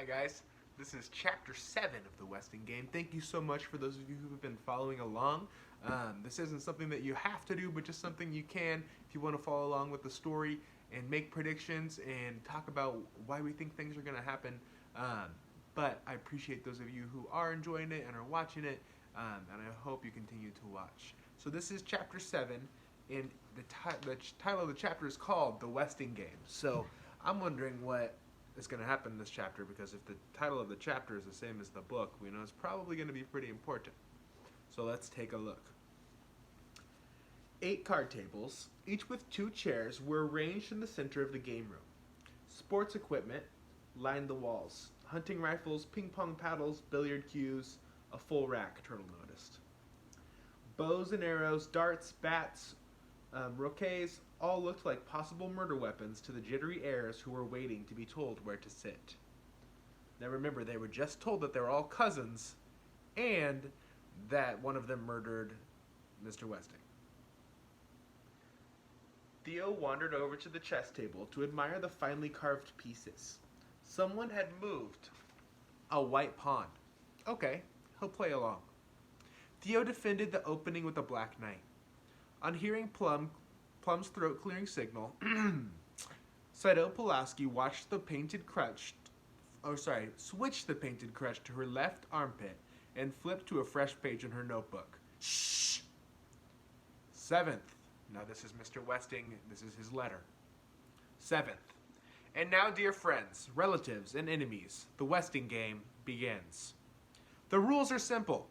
guys. This is Chapter 7 of the Westing game. Thank you so much for those of you who have been following along. This isn't something that you have to do, but just something you can if you want to follow along with the story and make predictions and talk about why we think things are going to happen. But I appreciate those of you who are enjoying it and are watching it, and I hope you continue to watch. So this is Chapter 7, and the title of the chapter is called The Westing Game. So I'm wondering what is going to happen in this chapter, because if the title of the chapter is the same as the book, we know it's probably going to be pretty important. So let's take a look. 8 card tables, each with 2 chairs, were arranged in the center of the game room. Sports equipment lined the walls. Hunting rifles, ping pong paddles, billiard cues, a full rack, Turtle noticed. Bows and arrows, darts, bats, roquets, all looked like possible murder weapons to the jittery heirs who were waiting to be told where to sit. Now remember, they were just told that they were all cousins and that one of them murdered Mr. Westing. Theo wandered over to the chess table to admire the finely carved pieces. Someone had moved a white pawn. Okay, he'll play along. Theo defended the opening with a black knight. On hearing Plum's throat-clearing signal, Saito Pulaski switched the painted crutch to her left armpit and flipped to a fresh page in her notebook. Shh! 7th. Now this is Mr. Westing. This is his letter. 7th. And now, dear friends, relatives, and enemies, the Westing game begins. The rules are simple.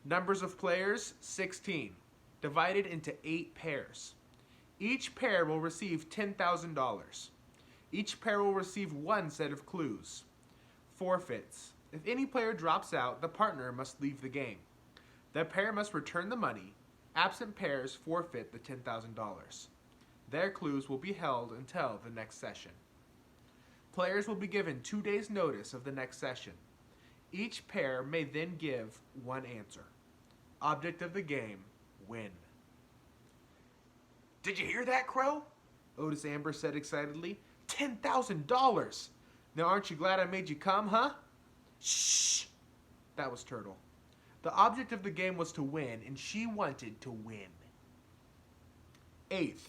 Numbers of players, 16. Divided into 8 pairs. Each pair will receive $10,000. Each pair will receive 1 set of clues. Forfeits. If any player drops out, the partner must leave the game. The pair must return the money. Absent pairs forfeit the $10,000. Their clues will be held until the next session. Players will be given 2 days' notice of the next session. Each pair may then give 1 answer. Object of the game, win. Did you hear that, Crow? Otis Amber said excitedly. $10,000! Now aren't you glad I made you come, huh? Shh! That was Turtle. The object of the game was to win, and she wanted to win. 8th.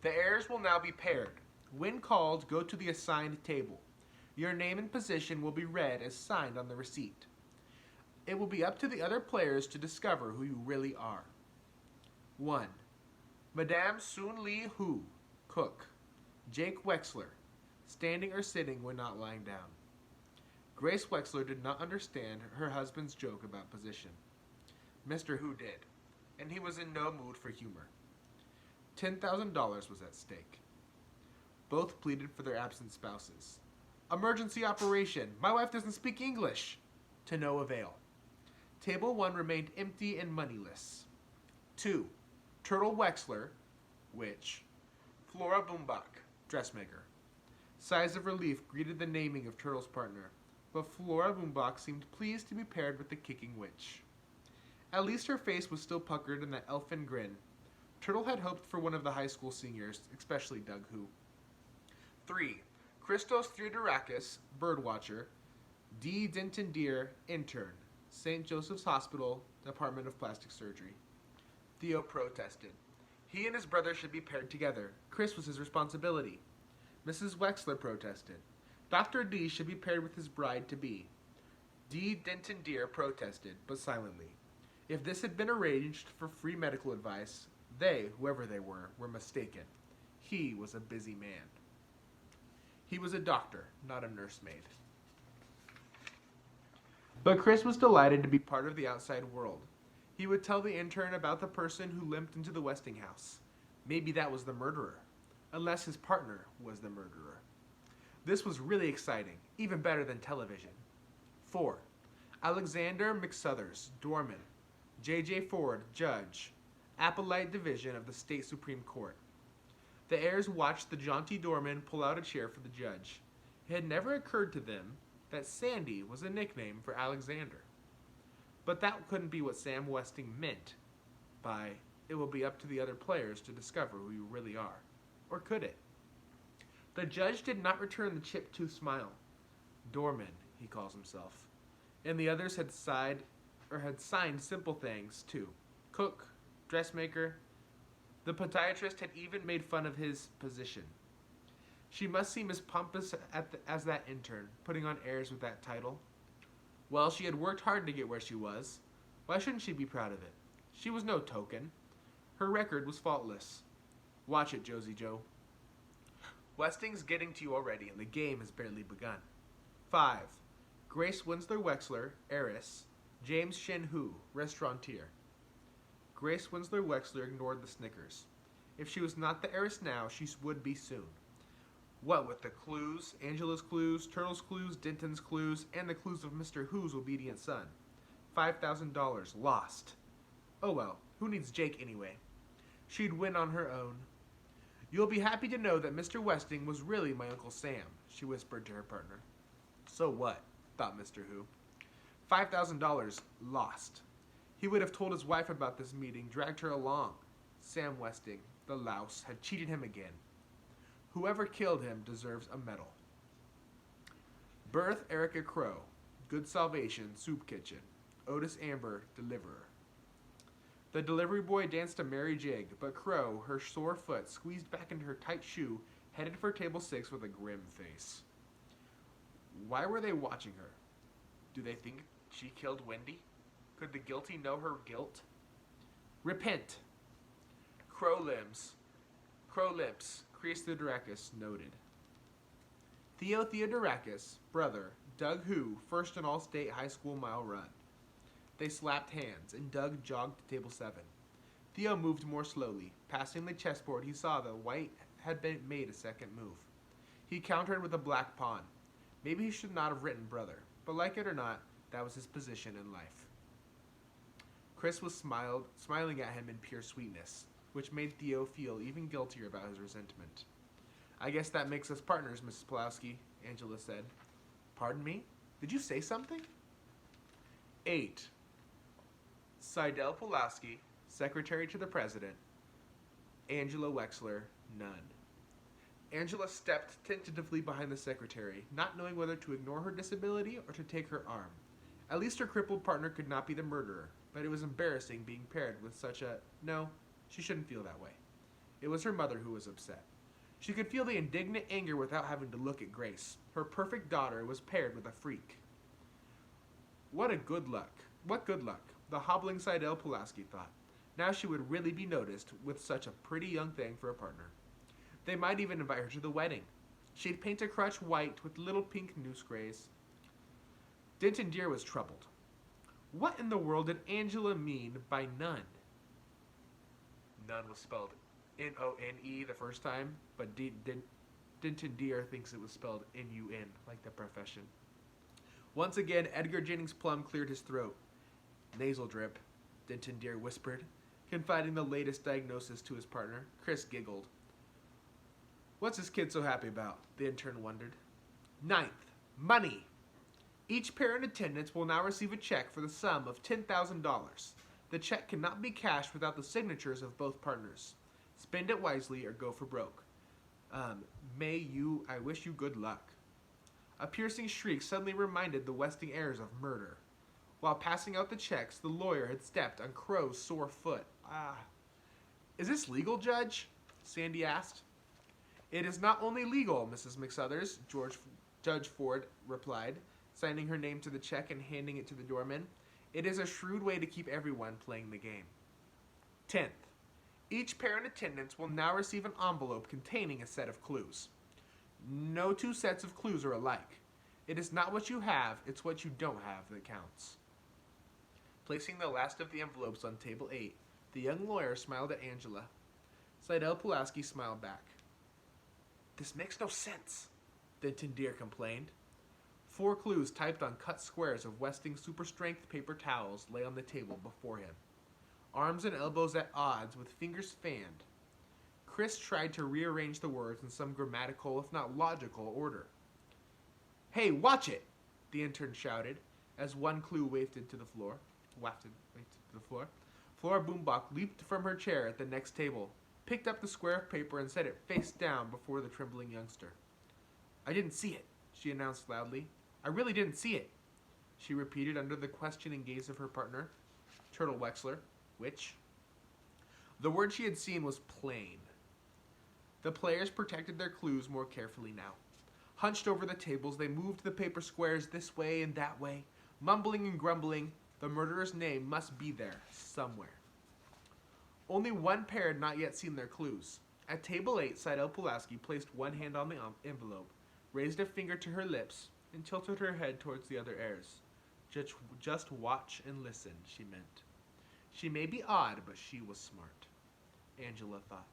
The heirs will now be paired. When called, go to the assigned table. Your name and position will be read as signed on the receipt. It will be up to the other players to discover who you really are. 1. Madame Soon Lee Hu, cook. Jake Wexler, standing or sitting when not lying down. Grace Wexler did not understand her husband's joke about position. Mr. Hu did, and he was in no mood for humor. $10,000 was at stake. Both pleaded for their absent spouses. Emergency operation. My wife doesn't speak English. To no avail. Table 1 remained empty and moneyless. 2. Turtle Wexler, witch. Flora Boombach, dressmaker. Sighs of relief greeted the naming of Turtle's partner, but Flora Boombach seemed pleased to be paired with the kicking witch. At least her face was still puckered in that elfin grin. Turtle had hoped for one of the high school seniors, especially Doug Hu. 3. Christos Theodorakis, birdwatcher. D. Denton Deer, intern. St. Joseph's Hospital, Department of Plastic Surgery. Theo protested. He and his brother should be paired together. Chris was his responsibility. Mrs. Wexler protested. Dr. D should be paired with his bride-to-be. D. Denton Deer protested, but silently. If this had been arranged for free medical advice, they, whoever they were mistaken. He was a busy man. He was a doctor, not a nursemaid. But Chris was delighted to be part of the outside world. He would tell the intern about the person who limped into the Westing house. Maybe that was the murderer, unless his partner was the murderer. This was really exciting, even better than television. 4. Alexander McSuthers, doorman. J.J. Ford, judge. Appellate Division of the State Supreme Court. The heirs watched the jaunty doorman pull out a chair for the judge. It had never occurred to them that Sandy was a nickname for Alexander. But that couldn't be what Sam Westing meant by, it will be up to the other players to discover who you really are. Or could it? The judge did not return the chip-tooth smile. Doorman, he calls himself. And the others had signed simple things too. Cook, dressmaker. The podiatrist had even made fun of his position. She must seem as pompous as that intern, putting on airs with that title. Well, she had worked hard to get where she was. Why shouldn't she be proud of it? She was no token. Her record was faultless. Watch it, Josie Joe. Westing's getting to you already, and the game has barely begun. 5. Grace Winsler Wexler, heiress. James Shin Hu, restaurateur. Grace Winsler Wexler ignored the snickers. If she was not the heiress now, she would be soon. What with the clues, Angela's clues, Turtle's clues, Denton's clues, and the clues of Mr. Who's obedient son. $5,000 lost. Oh well, who needs Jake anyway? She'd win on her own. You'll be happy to know that Mr. Westing was really my Uncle Sam, she whispered to her partner. So what? Thought Mr. Who. $5,000 lost. He would have told his wife about this meeting, dragged her along. Sam Westing, the louse, had cheated him again. Whoever killed him deserves a medal. Birth Erica Crow. Good Salvation, Soup Kitchen. Otis Amber, Deliverer. The delivery boy danced a merry jig, but Crow, her sore foot squeezed back into her tight shoe, headed for table 6 with a grim face. Why were they watching her? Do they think she killed Wendy? Could the guilty know her guilt? Repent. Crow lips, Chris Theodorakis noted. Theo Theodorakis, brother, Doug Who, first in all-state high school mile run. They slapped hands, and Doug jogged to table 7. Theo moved more slowly. Passing the chessboard, he saw that White had made a second move. He countered with a black pawn. Maybe he should not have written brother, but like it or not, that was his position in life. Chris was smiling at him in pure sweetness, which made Theo feel even guiltier about his resentment. I guess that makes us partners, Mrs. Pulowski, Angela said. Pardon me? Did you say something? 8. Seidel Pulowski, secretary to the president. Angela Wexler, none. Angela stepped tentatively behind the secretary, not knowing whether to ignore her disability or to take her arm. At least her crippled partner could not be the murderer, but it was embarrassing being paired with such a... No, she shouldn't feel that way. It was her mother who was upset. She could feel the indignant anger without having to look at Grace. Her perfect daughter was paired with a freak. What good luck, the hobbling Seidel Pulaski thought. Now she would really be noticed with such a pretty young thing for a partner. They might even invite her to the wedding. She'd paint a crutch white with little pink noose grays. Denton Deer was troubled. What in the world did Angela mean by none? None was spelled N-O-N-E the first time, but Denton Deer thinks it was spelled N-U-N, like the profession. Once again, Edgar Jennings Plum cleared his throat. Nasal drip, Denton Deer whispered, confiding the latest diagnosis to his partner. Chris giggled. What's this kid so happy about? The intern wondered. 9th, money. Each pair in attendance will now receive a check for the sum of $10,000. The check cannot be cashed without the signatures of both partners. Spend it wisely or go for broke. I wish you good luck. A piercing shriek suddenly reminded the Westing heirs of murder. While passing out the checks, the lawyer had stepped on Crow's sore foot. Is this legal, Judge? Sandy asked. It is not only legal, Mrs. McSuthers, Judge Ford replied, signing her name to the check and handing it to the doorman. It is a shrewd way to keep everyone playing the game. 10th. Each pair in attendance will now receive an envelope containing a set of clues. No two sets of clues are alike. It is not what you have, it's what you don't have that counts. Placing the last of the envelopes on table 8, the young lawyer smiled at Angela. Seidel Pulaski smiled back. This makes no sense, Denton Deer complained. 4 clues typed on cut squares of Westing super-strength paper towels lay on the table before him. Arms and elbows at odds with fingers fanned. Chris tried to rearrange the words in some grammatical, if not logical, order. Hey, watch it! The intern shouted, as one clue wafted to the floor. Flora Boombach leaped from her chair at the next table, picked up the square of paper and set it face down before the trembling youngster. I didn't see it, she announced loudly. I really didn't see it, she repeated under the questioning gaze of her partner, Turtle Wexler. Which? The word she had seen was plain. The players protected their clues more carefully now. Hunched over the tables, they moved the paper squares this way and that way, mumbling and grumbling. The murderer's name must be there, somewhere. Only one pair had not yet seen their clues. At table 8, Seidel Pulaski placed one hand on the envelope, raised a finger to her lips, and tilted her head towards the other heirs. Just watch and listen, she meant. She may be odd, but she was smart, Angela thought.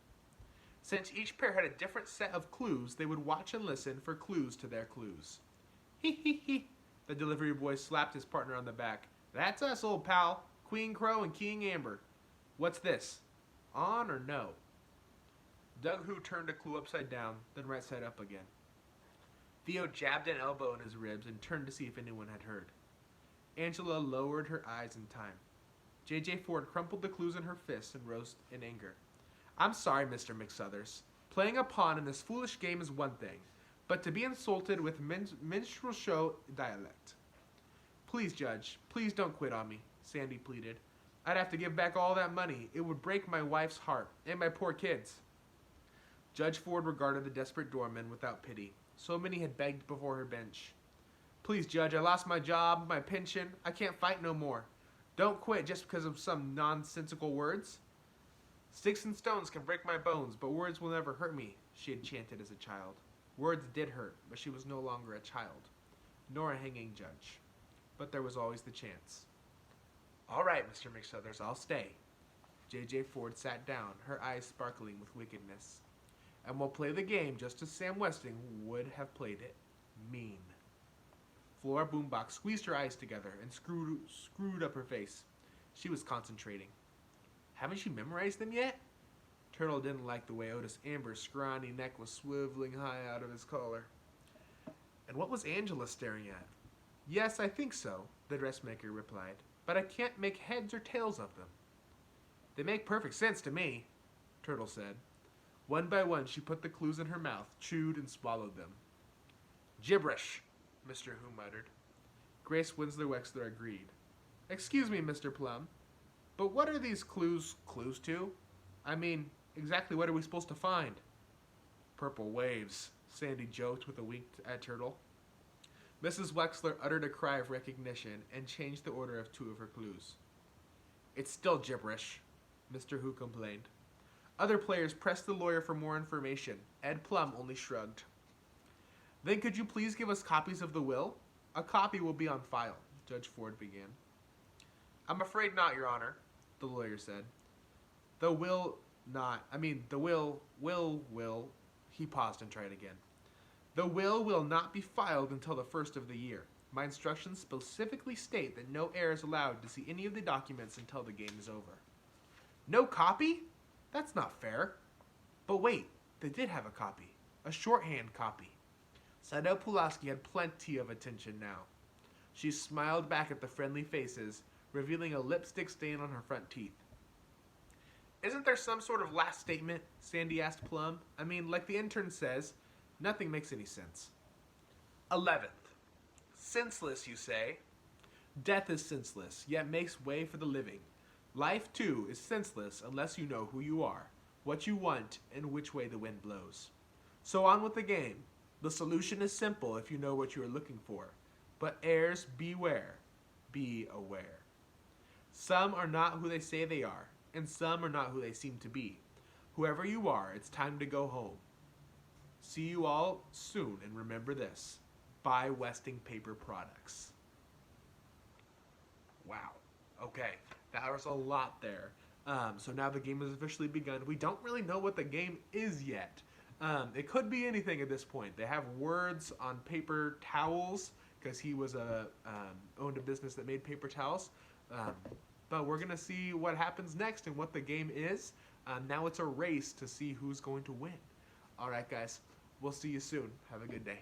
Since each pair had a different set of clues, they would watch and listen for clues to their clues. Hee hee hee, the delivery boy slapped his partner on the back. That's us, old pal. Queen Crow and King Amber. What's this? On or no? Doug Who turned a clue upside down, then right side up again. Theo jabbed an elbow in his ribs and turned to see if anyone had heard. Angela lowered her eyes in time. J.J. Ford crumpled the clues in her fists and rose in anger. I'm sorry, Mr. McSuthers. Playing a pawn in this foolish game is one thing, but to be insulted with minstrel show dialect. Please, Judge, please don't quit on me, Sandy pleaded. I'd have to give back all that money. It would break my wife's heart, and my poor kids. Judge Ford regarded the desperate doorman without pity. So many had begged before her bench. Please, Judge, I lost my job, my pension. I can't fight no more. Don't quit just because of some nonsensical words. Sticks and stones can break my bones, but words will never hurt me, she had chanted as a child. Words did hurt, but she was no longer a child, nor a hanging judge. But there was always the chance. All right, Mr. McSuthers, I'll stay. J.J. Ford sat down, her eyes sparkling with wickedness. And we'll play the game just as Sam Westing would have played it. Mean. Flora Boombox squeezed her eyes together and screwed up her face. She was concentrating. Haven't you memorized them yet? Turtle didn't like the way Otis Amber's scrawny neck was swiveling high out of his collar. And what was Angela staring at? Yes, I think so, the dressmaker replied, but I can't make heads or tails of them. They make perfect sense to me, Turtle said. One by one, she put the clues in her mouth, chewed and swallowed them. Gibberish, Mr. Who muttered. Grace Winslow Wexler agreed. Excuse me, Mr. Plum, but what are these clues to? I mean, exactly what are we supposed to find? Purple waves, Sandy joked with a wink at Turtle. Mrs. Wexler uttered a cry of recognition and changed the order of two of her clues. It's still gibberish, Mr. Who complained. Other players pressed the lawyer for more information. Ed Plum only shrugged. Then could you please give us copies of the will? A copy will be on file, Judge Ford began. I'm afraid not, Your Honor, the lawyer said. The will, he paused and tried again. The will not be filed until the first of the year. My instructions specifically state that no heir is allowed to see any of the documents until the game is over. No copy? That's not fair. But wait, they did have a copy. A shorthand copy. Seidel Pulaski had plenty of attention now. She smiled back at the friendly faces, revealing a lipstick stain on her front teeth. Isn't there some sort of last statement? Sandy asked Plum. I mean, like the intern says, nothing makes any sense. 11th. Senseless, you say? Death is senseless, yet makes way for the living. Life, too, is senseless unless you know who you are, what you want, and which way the wind blows. So on with the game. The solution is simple if you know what you are looking for. But heirs, beware. Be aware. Some are not who they say they are, and some are not who they seem to be. Whoever you are, it's time to go home. See you all soon, and remember this. Buy Westing Paper Products. Wow. Okay, that was a lot there. So now the game has officially begun. We don't really know what the game is yet. It could be anything at this point. They have words on paper towels because he was owned a business that made paper towels. But we're going to see what happens next and what the game is. Now it's a race to see who's going to win. All right, guys. We'll see you soon. Have a good day.